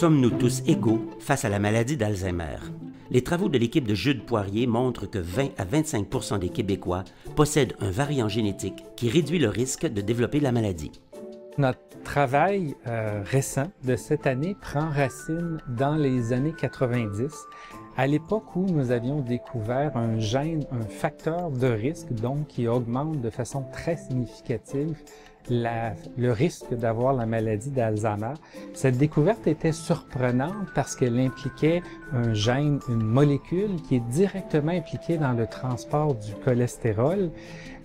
Sommes-nous tous égaux face à la maladie d'Alzheimer? Les travaux de l'équipe de Jude Poirier montrent que 20 à 25 des Québécois possèdent un variant génétique qui réduit le risque de développer la maladie. Notre travail récent de cette année prend racine dans les années 90, à l'époque où nous avions découvert un gène, un facteur de risque, donc qui augmente de façon très significative le risque d'avoir la maladie d'Alzheimer. Cette découverte était surprenante parce qu'elle impliquait un gène, une molécule qui est directement impliquée dans le transport du cholestérol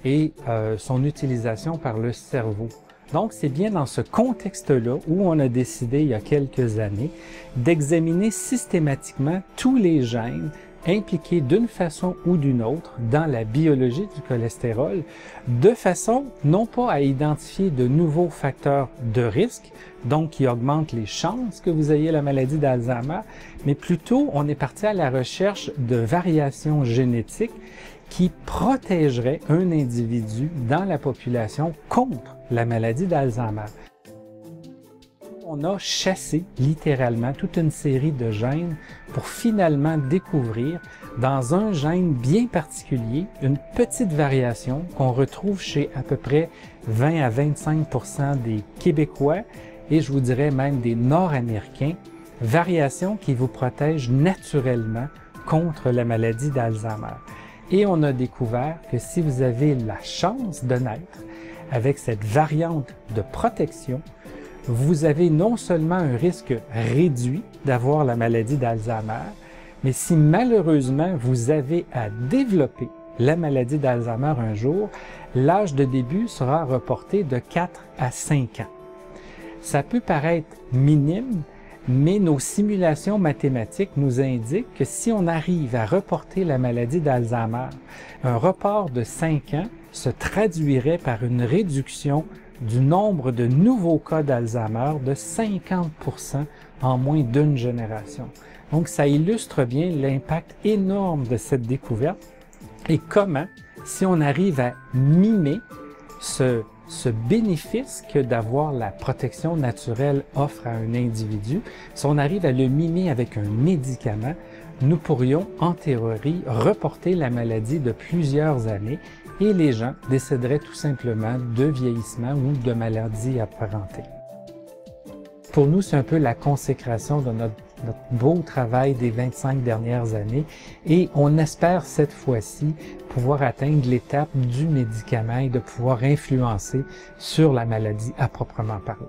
et son utilisation par le cerveau. Donc, c'est bien dans ce contexte-là où on a décidé, il y a quelques années, d'examiner systématiquement tous les gènes impliqués d'une façon ou d'une autre dans la biologie du cholestérol, de façon non pas à identifier de nouveaux facteurs de risque, donc qui augmentent les chances que vous ayez la maladie d'Alzheimer, mais plutôt on est parti à la recherche de variations génétiques qui protégeraient un individu dans la population contre la maladie d'Alzheimer. On a chassé littéralement toute une série de gènes pour finalement découvrir dans un gène bien particulier une petite variation qu'on retrouve chez à peu près 20 à 25% des Québécois et je vous dirais même des Nord-Américains, variation qui vous protège naturellement contre la maladie d'Alzheimer. Et on a découvert que si vous avez la chance de naître avec cette variante de protection, vous avez non seulement un risque réduit d'avoir la maladie d'Alzheimer, mais si malheureusement vous avez à développer la maladie d'Alzheimer un jour, l'âge de début sera reporté de 4 à 5 ans. Ça peut paraître minime, mais nos simulations mathématiques nous indiquent que si on arrive à reporter la maladie d'Alzheimer, un report de 5 ans se traduirait par une réduction du nombre de nouveaux cas d'Alzheimer de 50% en moins d'une génération. Donc, ça illustre bien l'impact énorme de cette découverte et comment, si on arrive à mimer ce bénéfice que d'avoir la protection naturelle offre à un individu, si on arrive à le mimer avec un médicament, nous pourrions, en théorie, reporter la maladie de plusieurs années et les gens décéderaient tout simplement de vieillissement ou de maladies apparentées. Pour nous, c'est un peu la consécration de notre beau travail des 25 dernières années et on espère cette fois-ci pouvoir atteindre l'étape du médicament et de pouvoir influencer sur la maladie à proprement parler.